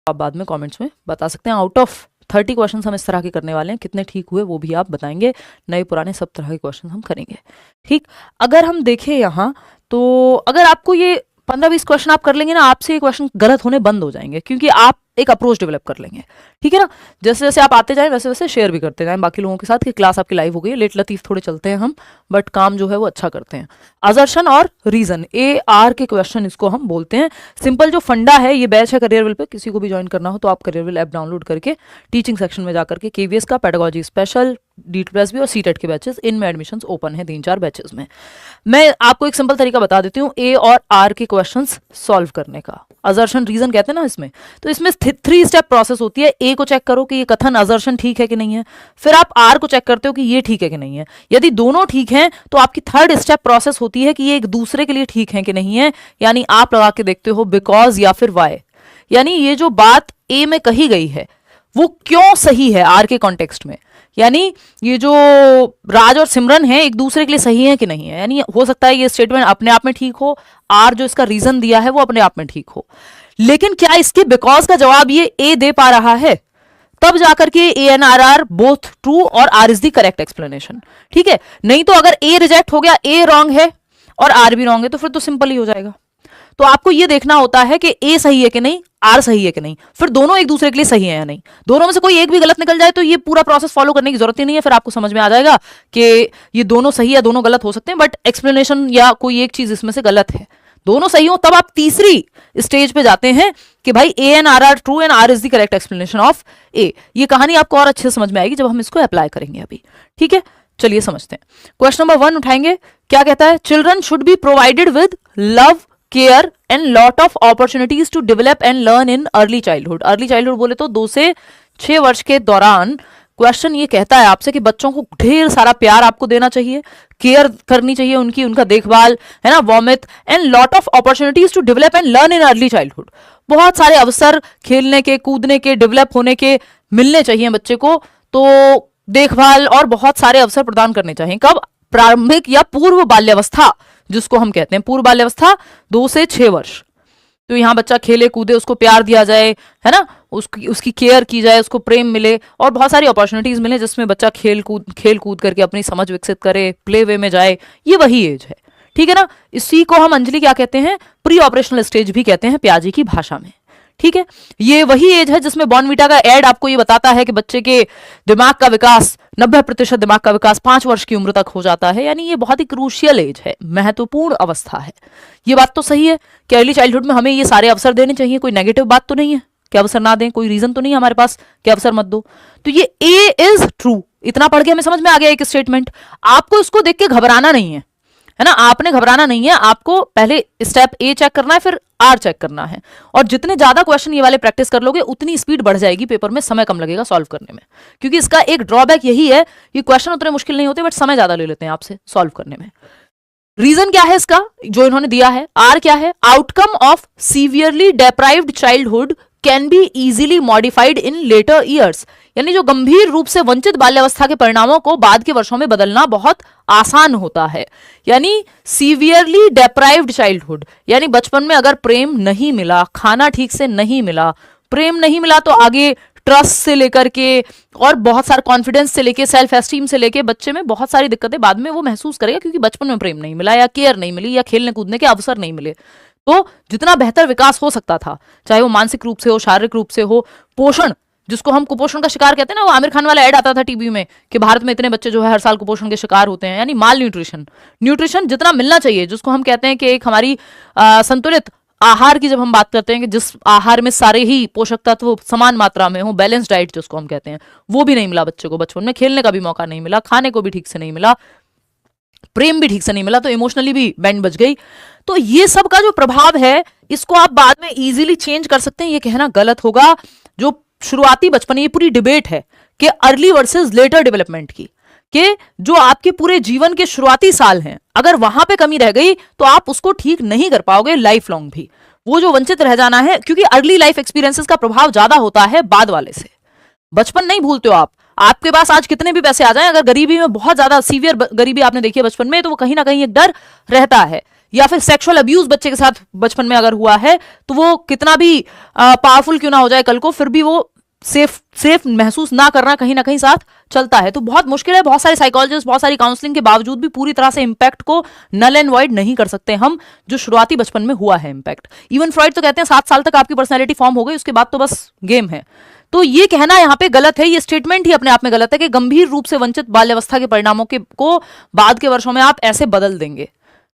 आप बाद में कमेंट्स में बता सकते हैं। आउट ऑफ 30 क्वेश्चन हम इस तरह के करने वाले हैं, कितने ठीक हुए वो भी आप बताएंगे। नए पुराने सब तरह के क्वेश्चन हम करेंगे, ठीक। अगर हम देखें यहाँ तो अगर आपको ये 15-20 क्वेश्चन आप कर लेंगे ना, आपसे ये क्वेश्चन गलत होने बंद हो जाएंगे, क्योंकि आप एक अप्रोच डेवलप कर लेंगे, ठीक है ना। जैसे जैसे आप आते जाएं वैसे वैसे शेयर भी करते जाएं बाकी लोगों के साथ कि क्लास आपकी लाइव हो गई है। लेट लतीफ थोड़े चलते हैं हम, बट काम जो है वो अच्छा करते हैं। असर्शन और रीजन, AR के क्वेश्चन इसको हम बोलते हैं। सिंपल जो फंडा है, ये बैच है करियरविल पे, किसी को भी ज्वाइन करना हो तो आप करियरविल ऐप डाउनलोड करके टीचिंग सेक्शन में जाकर के KVS का, पेडागोजी स्पेशल, DSSB और CTET के बैचेस, इनमें एडमिशंस ओपन है 3-4 बैचेस में। मैं आपको एक सिंपल तरीका बता देती हूँ A और R के क्वेश्चंस सॉल्व करने का। असर्शन रीजन कहते हैं ना इसमें, तो इसमें 3 स्टेप प्रोसेस होती है। A को चेक करो कि ये कथन असर्शन ठीक है कि नहीं है, फिर आप R को चेक करते हो कि ये ठीक है कि नहीं है। यदि दोनों ठीक हैं तो आपकी 3rd स्टेप प्रोसेस होती है कि ये एक दूसरे के लिए ठीक है कि नहीं है, यानी आप लगा के देखते हो बिकॉज या फिर वाई, यानी ये जो बात A में कही गई है वो क्यों सही है R के कॉन्टेक्स्ट में, यानी ये जो राज और सिमरन है एक दूसरे के लिए सही है कि नहीं है। यानी हो सकता है ये स्टेटमेंट अपने आप में ठीक हो, R जो इसका रीजन दिया है वो अपने आप में ठीक हो, लेकिन क्या इसके बिकॉज का जवाब ये A दे पा रहा है, तब जाकर के A and R both true और R is the correct explanation, ठीक है। नहीं तो अगर A रिजेक्ट हो गया, A रॉन्ग है और R भी रॉन्ग है, तो फिर तो सिंपल ही हो जाएगा। तो आपको ये देखना होता है कि A सही है कि नहीं, R सही है कि नहीं, फिर दोनों एक दूसरे के लिए सही है या नहीं। दोनों में से कोई एक भी गलत निकल जाए तो ये पूरा प्रोसेस फॉलो करने की जरूरत ही नहीं है, फिर आपको समझ में आ जाएगा कि ये दोनों सही या दोनों गलत हो सकते हैं, बट एक्सप्लेनेशन या कोई एक चीज इसमें से गलत है। दोनों सही हो तब आप तीसरी स्टेज पे जाते हैं कि भाई A and R R true and R is the correct explanation of A। ये कहानी आपको और अच्छे से समझ में आएगी जब हम इसको अप्लाई करेंगे अभी, ठीक है। चलिए समझते हैं। क्वेश्चन नंबर 1 उठाएंगे, क्या कहता है, children should be provided with love, care and lot of opportunities to develop and learn in early childhood. Early childhood बोले तो 2 से 6 वर्ष के दौरान क्वेश्चन ये कहता है आपसे कि बच्चों को ढेर सारा प्यार आपको देना चाहिए, केयर करनी चाहिए उनकी, उनका देखभाल है ना, warmth and lot of opportunities to develop and learn in early childhood. बहुत सारे अवसर खेलने के, कूदने के, डेवलप होने के मिलने चाहिए बच्चे को, तो देखभाल और बहुत सारे अवसर प्रदान करने चाहिए। कब, प्रारंभिक या पूर्व बाल्यावस्था जिसको हम कहते हैं, पूर्व बाल्यावस्था 2 से 6 वर्ष। तो यहाँ बच्चा खेले कूदे, उसको प्यार दिया जाए, है ना, उसकी केयर की जाए, उसको प्रेम मिले और बहुत सारी अपॉर्चुनिटीज मिले जिसमें बच्चा खेल कूद करके अपनी समझ विकसित करे, प्ले वे में जाए, ये वही एज है, ठीक है ना। इसी को हम अंजलि क्या कहते हैं, प्री ऑपरेशनल स्टेज भी कहते हैं प्याजी की भाषा में, ठीक है। ये वही एज है जिसमें बॉर्नवीटा का एड आपको ये बताता है कि बच्चे के दिमाग का विकास 90% दिमाग का विकास 5 वर्ष की उम्र तक हो जाता है, यानी ये बहुत ही क्रूशियल एज है, महत्वपूर्ण अवस्था है। ये बात तो सही है कि अर्ली चाइल्डहुड में हमें ये सारे अवसर देने चाहिए, कोई नेगेटिव बात तो नहीं है कि अवसर ना दें, कोई रीजन तो नहीं है हमारे पास कि अवसर मत दो। तो ये A इज ट्रू, इतना पढ़ के हमें समझ में आ गया एक स्टेटमेंट। आपको इसको देख के घबराना नहीं है ना, आपने घबराना नहीं है, आपको पहले स्टेप A चेक करना है, फिर R चेक करना है। और जितने ज्यादा क्वेश्चन ये वाले प्रैक्टिस कर लोगे उतनी स्पीड बढ़ जाएगी, पेपर में समय कम लगेगा सॉल्व करने में, क्योंकि इसका एक ड्रॉबैक यही है, ये क्वेश्चन उतने मुश्किल नहीं होते बट समय ज्यादा ले लेते हैं आपसे सॉल्व करने में। रीजन क्या है इसका जो इन्होंने दिया है, R क्या है, outcome of severely deprived childhood can be easily modified in later years, यानी जो गंभीर रूप से वंचित बाल्यावस्था के परिणामों को बाद के वर्षों में बदलना बहुत आसान होता है। यानी सीवियरली डेप्राइव्ड चाइल्डहुड, यानी बचपन में अगर प्रेम नहीं मिला, खाना ठीक से नहीं मिला, प्रेम नहीं मिला, तो आगे ट्रस्ट से लेकर के और बहुत सारे कॉन्फिडेंस से लेके, सेल्फ एस्टीम से लेके बच्चे में बहुत सारी दिक्कतें बाद में वो महसूस करेगा, क्योंकि बचपन में प्रेम नहीं मिला या केयर नहीं मिली या खेलने कूदने के अवसर नहीं मिले। तो जितना बेहतर विकास हो सकता था, चाहे वो मानसिक रूप से हो, शारीरिक रूप से हो, पोषण जिसको हम कुपोषण का शिकार कहते हैं ना, वो आमिर खान वाला ऐड आता था टीवी में कि भारत में इतने बच्चे जो है हर साल कुपोषण के शिकार होते हैं, यानी माल न्यूट्रिशन, न्यूट्रिशन जितना मिलना चाहिए, जिसको हम कहते हैं कि एक हमारी संतुलित आहार की जब हम बात करते हैं कि जिस आहार में सारे ही पोषक तत्व समान मात्रा में हो, बैलेंस डाइट जिसको हम कहते हैं, वो भी नहीं मिला बच्चे को बचपन में, खेलने का भी मौका नहीं मिला, खाने को भी ठीक से नहीं मिला, प्रेम भी ठीक से नहीं मिला, तो इमोशनली भी बैंड बज गई। तो ये सब का जो प्रभाव है इसको आप बाद में इजीली चेंज कर सकते हैं, ये कहना गलत होगा। जो शुरुआती बचपन, ये पूरी डिबेट है कि अर्ली वर्सेस लेटर डेवलपमेंट की, कि जो आपके पूरे जीवन के शुरुआती साल हैं, अगर वहां पे कमी रह गई तो आप उसको ठीक नहीं कर पाओगे लाइफ लॉन्ग भी, वो जो वंचित रह जाना है, क्योंकि अर्ली लाइफ एक्सपीरियंसेस का प्रभाव ज्यादा होता है बाद वाले से। बचपन नहीं भूलते हो आप, आपके पास आज कितने भी पैसे आ जाएं, अगर गरीबी में बहुत ज्यादा सीवियर गरीबी आपने देखी है बचपन में, तो वो कहीं ना कहीं एक डर रहता है या फिर सेक्सुअल अब्यूज बच्चे के साथ बचपन में अगर हुआ है तो वो कितना भी पावरफुल क्यों ना हो जाए कल को, फिर भी वो सेफ महसूस ना करना कहीं ना कहीं साथ चलता है। तो बहुत मुश्किल है, बहुत सारे साइकोलॉजिस्ट, बहुत सारी काउंसलिंग के बावजूद भी पूरी तरह से इंपैक्ट को नल एंड वॉइड नहीं कर सकते हम, जो शुरुआती बचपन में हुआ है इंपैक्ट। इवन फ्रॉइड तो कहते हैं 7 साल तक आपकी पर्सनैलिटी फॉर्म हो गई, उसके बाद तो बस गेम है। तो ये कहना यहाँ पे गलत है, ये स्टेटमेंट ही अपने आप में गलत है कि गंभीर रूप से वंचित बाल्यावस्था के परिणामों को बाद के वर्षों में आप ऐसे बदल देंगे।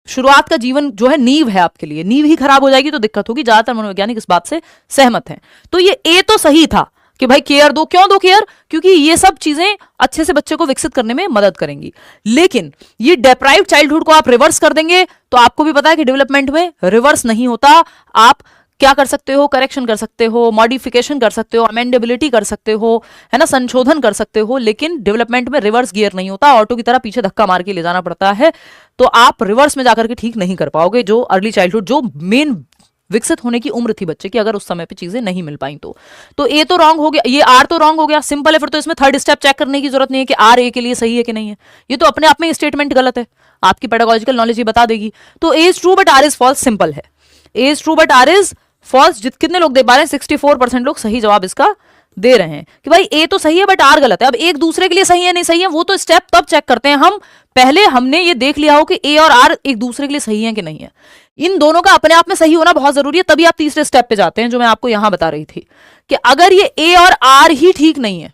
शुरुआत का जीवन जो है नींव है आपके लिए, नींव ही खराब हो जाएगी तो दिक्कत होगी। ज्यादातर मनोवैज्ञानिक इस बात से सहमत हैं। तो ये ए तो सही था कि भाई केयर दो, क्यों दो केयर, क्योंकि ये सब चीजें अच्छे से बच्चे को विकसित करने में मदद करेंगी। लेकिन ये डेप्राइव्ड चाइल्डहुड को आप रिवर्स कर देंगे तो आपको भी पता है कि डेवलपमेंट में रिवर्स नहीं होता। आप क्या कर सकते हो, करेक्शन कर सकते हो, मॉडिफिकेशन कर सकते हो, अमेंडेबिलिटी कर सकते हो, है ना, संशोधन कर सकते हो, लेकिन डेवलपमेंट में रिवर्स गियर नहीं होता, ऑटो की तरह पीछे धक्का मार के ले जाना पड़ता है। तो आप रिवर्स में जाकर के ठीक नहीं कर पाओगे जो अर्ली चाइल्डहुड, जो मेन विकसित होने की उम्र थी बच्चे की, अगर उस समय पे चीजें नहीं मिल पाई तो ए तो रॉन्ग हो गया, ये आर तो रॉन्ग हो गया, सिंपल है। फिर तो इसमें थर्ड स्टेप चेक करने की जरूरत नहीं है कि आर ए के लिए सही है कि नहीं है, ये तो अपने आप में स्टेटमेंट गलत है, आपकी पेडागोजिकल नॉलेज ये बता देगी। तो A is true but R is false, simple है, A is true but R is false. कितने लोग दे पा रहे हैं, 64% लोग सही जवाब इसका दे रहे हैं कि भाई ए तो सही है बट आर गलत है। अब एक दूसरे के लिए सही है नहीं सही है वो तो स्टेप तब चेक करते हैं हम, पहले हमने ये देख लिया हो कि ए और आर एक दूसरे के लिए सही है कि नहीं है। इन दोनों का अपने आप में सही होना बहुत जरूरी है, तभी आप तीसरे स्टेप पे जाते हैं जो मैं आपको यहां बता रही थी कि अगर ये ए और आर ही ठीक नहीं है,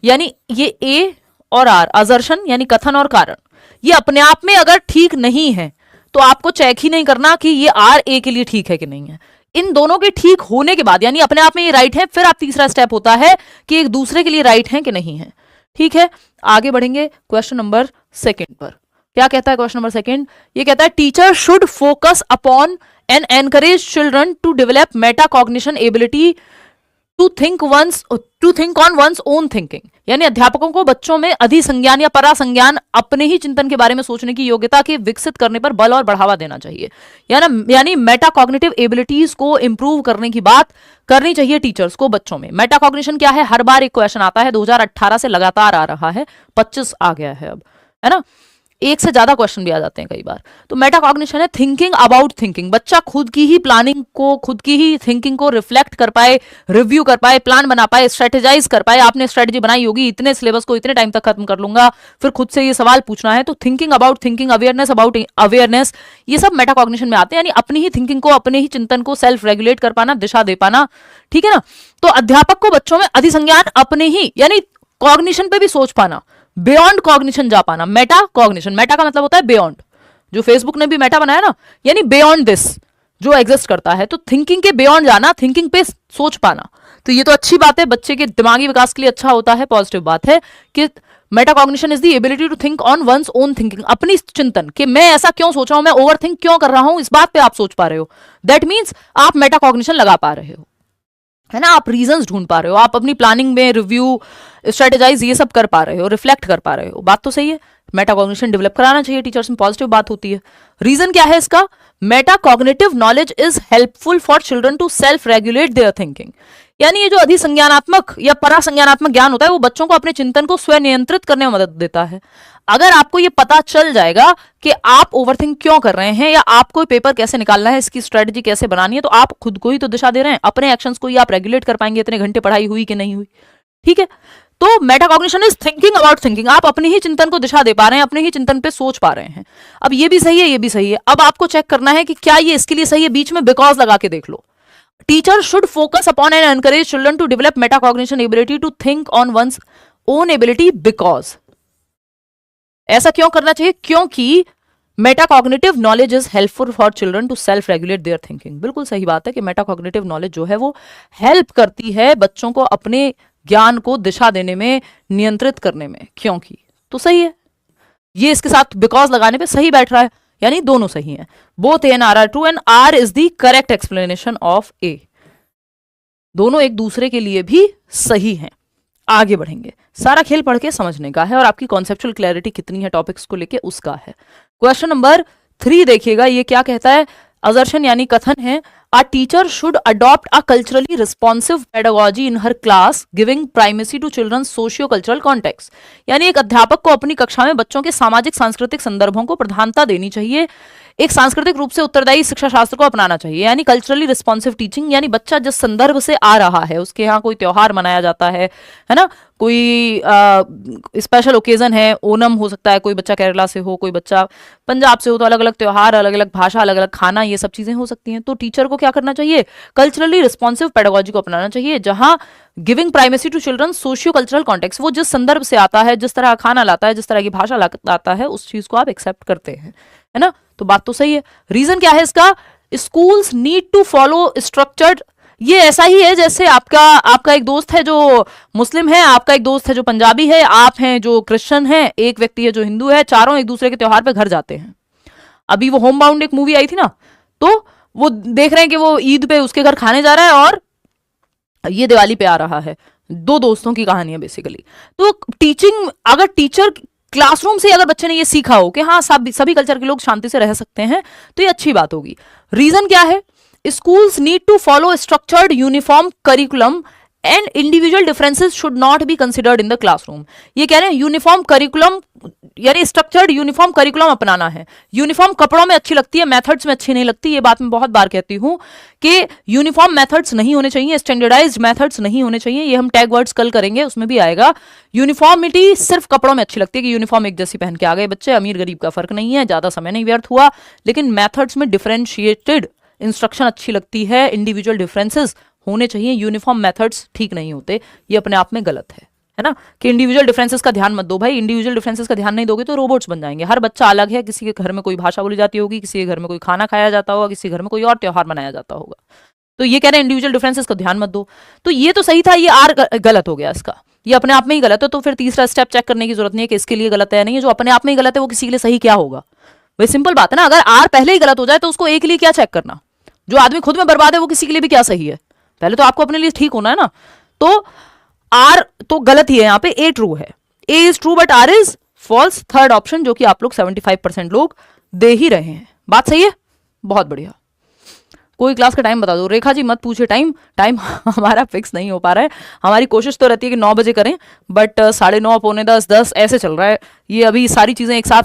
यानी ये ए और आर असर्शन यानी कथन और कारण ये अपने आप में अगर ठीक नहीं है तो आपको चेक ही नहीं करना कि ये आर ए के लिए ठीक है कि नहीं है। इन दोनों के ठीक होने के बाद यानी अपने आप में ये राइट है, फिर आप तीसरा स्टेप होता है कि एक दूसरे के लिए राइट है कि नहीं है। ठीक है, आगे बढ़ेंगे क्वेश्चन नंबर 2 पर। क्या कहता है क्वेश्चन नंबर 2? ये कहता है teacher should focus upon and encourage children to develop Meta cognition ability to think on one's own thinking, यानी अध्यापकों को बच्चों में अधिसंज्ञान या परासंज्ञान अपने ही चिंतन के बारे में सोचने की योग्यता के विकसित करने पर बल और बढ़ावा देना चाहिए। यानी मेटा कॉग्निटिव एबिलिटीज को इंप्रूव करने की बात करनी चाहिए टीचर्स को बच्चों में। मेटा कॉग्निशन क्या है, हर बार एक क्वेश्चन आता है, 2018 से लगातार आ रहा है, 25 आ गया है अब, है ना, एक से ज्यादा क्वेश्चन भी आ जाते हैं कई बार। तो मेटा कॉग्निशन है थिंकिंग अबाउट थिंकिंग, बच्चा खुद की ही प्लानिंग को, खुद की ही थिंकिंग को रिफ्लेक्ट कर पाए, रिव्यू कर पाए, प्लान बना पाए, स्ट्रेटेजाइज कर पाए। आपने स्ट्रेटेजी बनाई होगी, इतने सिलेबस को इतने टाइम तक खत्म कर लूंगा, फिर खुद से ये सवाल पूछना है। तो thinking about thinking, awareness about awareness, ये सब मेटा कॉग्निशन में आते हैं, यानी अपनी ही थिंकिंग को, अपने ही चिंतन को सेल्फ रेगुलेट कर पाना, दिशा दे पाना। ठीक है ना। तो अध्यापक को बच्चों में अधिसंज्ञान अपने ही यानी कॉग्निशन पे भी सोच पाना, बियॉन्ड कॉग्निशन जा पाना, मेटा कॉग्निशन, मेटा का मतलब होता है बियॉन्ड, जो फेसबुक ने भी मेटा बनाया ना, यानी बियॉन्ड दिस जो एग्जिस्ट करता है। तो थिंकिंग के बियॉन्ड जाना, थिंकिंग पे सोच पाना, तो ये तो अच्छी बात है, बच्चे के दिमागी विकास के लिए अच्छा होता है, पॉजिटिव बात है कि metacognition is the ability to think on one's own thinking, अपनी चिंतन कि मैं ऐसा क्यों सोच रहा हूं, मैं ओवर थिंक क्यों कर रहा हूं, इस बात पे आप सोच पा रहे हो। दैट मीन्स आप मेटा कॉग्निशन लगा पा रहे हो, है ना, आप रीजंस ढूंढ पा रहे हो, आप अपनी प्लानिंग में रिव्यू, स्ट्रेटेजाइज ये सब कर पा रहे हो, रिफ्लेक्ट कर पा रहे हो। बात तो सही है, मेटा कॉग्निशन डेवलप कराना चाहिए टीचर्स में, पॉजिटिव बात होती है। रीजन क्या है इसका, metacognitive knowledge is helpful for children to self regulate their thinking, यानी ये जो अधिसंज्ञानात्मक या परासंज्ञानात्मक ज्ञान होता है वो बच्चों को अपने चिंतन को स्वयं नियंत्रित करने में मदद देता है। अगर आपको ये पता चल जाएगा कि आप ओवरथिंक क्यों कर रहे हैं या आपको पेपर कैसे निकालना है, इसकी स्ट्रेटजी कैसे बनानी है, तो आप खुद को ही तो दिशा दे रहे हैं, अपने एक्शंस को ही आप रेगुलेट कर पाएंगे, इतने घंटे पढ़ाई हुई कि नहीं हुई। ठीक है, तो Meta cognition is thinking about thinking, आप अपने ही चिंतन को दिशा दे पा रहे हैं, अपने ही चिंतन पे सोच पा रहे हैं। अब ये भी सही है, ये भी सही है, अब आपको चेक करना है कि क्या ये इसके लिए सही है, बीच में बिकॉज लगा के देख लो। Teacher should focus upon and encourage children to develop Meta cognition ability to think on one's own ability because, ऐसा क्यों करना चाहिए, क्योंकि metacognitive knowledge is helpful for children to self regulate their thinking. बिल्कुल सही बात है कि मेटाकॉग्निटिव नॉलेज जो है वो हेल्प करती है बच्चों को अपने ज्ञान को दिशा देने में, नियंत्रित करने में, क्योंकि, तो सही है, ये इसके साथ बिकॉज लगाने पे सही बैठ रहा है, यानी दोनों सही हैं, both A and R are true and R is the correct explanation of A, दोनों एक दूसरे के लिए भी सही हैं। आगे बढ़ेंगे, सारा खेल पढ़ के समझने का है और आपकी कॉन्सेप्चुअल क्लैरिटी कितनी है टॉपिक्स को लेके उसका है। क्वेश्चन नंबर 3 देखिएगा, ये क्या कहता है, असर्शन यानी कथन है, a teacher should adopt a culturally responsive pedagogy in her class giving primacy to children socio cultural context, यानी एक अध्यापक को अपनी कक्षा में बच्चों के सामाजिक सांस्कृतिक संदर्भों को प्रधानता देनी चाहिए, एक सांस्कृतिक रूप से उत्तरदायी शिक्षा शास्त्र को अपनाना चाहिए, यानी कल्चरली रिस्पॉन्सिव टीचिंग, यानी बच्चा जिस संदर्भ से आ रहा है, उसके यहाँ कोई त्योहार मनाया जाता है ना, कोई स्पेशल ओकेजन है, ओनम हो सकता है, कोई बच्चा केरला से हो, कोई बच्चा पंजाब से हो, तो अलग अलग त्योहार, अलग अलग भाषा, अलग अलग खाना, ये सब चीजें हो सकती हैं। तो टीचर को क्या करना चाहिए, कल्चरली रिस्पॉन्सिव पेडागोजी को अपनाना चाहिए, जहां giving primacy to children socio cultural context, वो जिस संदर्भ से आता है, जिस तरह का खाना लाता है, जिस तरह की भाषा लाता है, उस चीज को आप एक्सेप्ट करते हैं, है ना। तो बात तो सही है। रीजन क्या है इसका, schools need to follow structured, ये ऐसा ही है जैसे आपका एक दोस्त है जो मुस्लिम है, आपका एक दोस्त है जो पंजाबी है, आप हैं जो क्रिश्चियन है, एक व्यक्ति है जो हिंदू है, चारों एक दूसरे के त्योहार पे घर जाते हैं। अभी वो होम बाउंड एक मूवी आई थी ना, तो वो देख रहे हैं कि वो ईद पे उसके घर खाने जा रहा है और ये दिवाली पे आ रहा है। दो दोस्तों की कहानी है बेसिकली। तो टीचिंग, अगर टीचर क्लासरूम से अगर बच्चे ने ये सीखा हो कि हाँ सभी कल्चर के लोग शांति से रह सकते हैं, तो ये अच्छी बात होगी। रीजन क्या है, schools need to follow a structured uniform curriculum and individual differences should not be considered in the classroom। ये कह रहे हैं यूनिफॉर्म करिकुलम, यानी स्ट्रक्चर्ड यूनिफॉर्म करिकुलम अपनाना है। यूनिफॉर्म कपड़ों में अच्छी लगती है, मेथड्स में अच्छी नहीं लगती। ये बात मैं बहुत बार कहती हूँ कि यूनिफॉर्म मेथड्स नहीं होने चाहिए, स्टैंडर्डाइज्ड मेथड्स नहीं होने चाहिए। ये हम टैग वर्ड्स कल करेंगे, उसमें भी आएगा। यूनिफॉर्मिटी सिर्फ कपड़ों में अच्छी लगती है कि यूनिफॉर्म एक जैसी पहन के आ गए बच्चे, अमीर गरीब का फर्क नहीं है, ज्यादा समय नहीं व्यर्थ हुआ। लेकिन मेथड्स में डिफरेंशिएटेड इंस्ट्रक्शन अच्छी लगती है, इंडिविजुअल डिफरेंसेस होने चाहिए। यूनिफॉर्म मेथड्स ठीक नहीं होते, ये अपने आप में गलत है ना, कि इंडिविजुअल डिफरेंसेस का ध्यान मत दो भाई। इंडिविजुअल डिफरेंसेस का ध्यान नहीं दोगे तो रोबोट्स बन जाएंगे। हर बच्चा अलग है, किसी के घर में कोई भाषा बोली जाती होगी, किसी के घर में कोई खाना खाया जाता होगा, किसी घर में कोई और त्योहार मनाया जाता होगा। तो ये कह रहे हैं इंडिविजुअल डिफरेंसेस का ध्यान मत दो। तो ये तो सही था, ये आर गलत हो गया इसका, ये अपने आप में ही गलत है। तो फिर तीसरा स्टेप चेक करने की जरूरत नहीं है कि इसके लिए गलत है या नहीं है। जो अपने आप में ही गलत है वो किसी के लिए सही क्या होगा, वही सिंपल बात है ना। अगर आर पहले ही गलत हो जाए तो उसको ए के लिए क्या चेक करना। जो आदमी खुद में बर्बाद है वो किसी के लिए भी क्या सही है, पहले तो आपको अपने लिए ठीक होना है ना। तो आर तो गलत ही है यहाँ पे, ए ट्रू है। A is true but R is false, third option, जो कि आप लोग 75% लोग दे ही रहे हैं। बात सही है, बहुत बढ़िया। कोई क्लास का टाइम बता दो। रेखा जी मत पूछे टाइम हमारा फिक्स नहीं हो पा रहा है। हमारी कोशिश तो रहती है कि 9 बजे करें, बट 9:30, 9:45, 10 ऐसे चल रहा है। ये अभी सारी चीजें एक साथ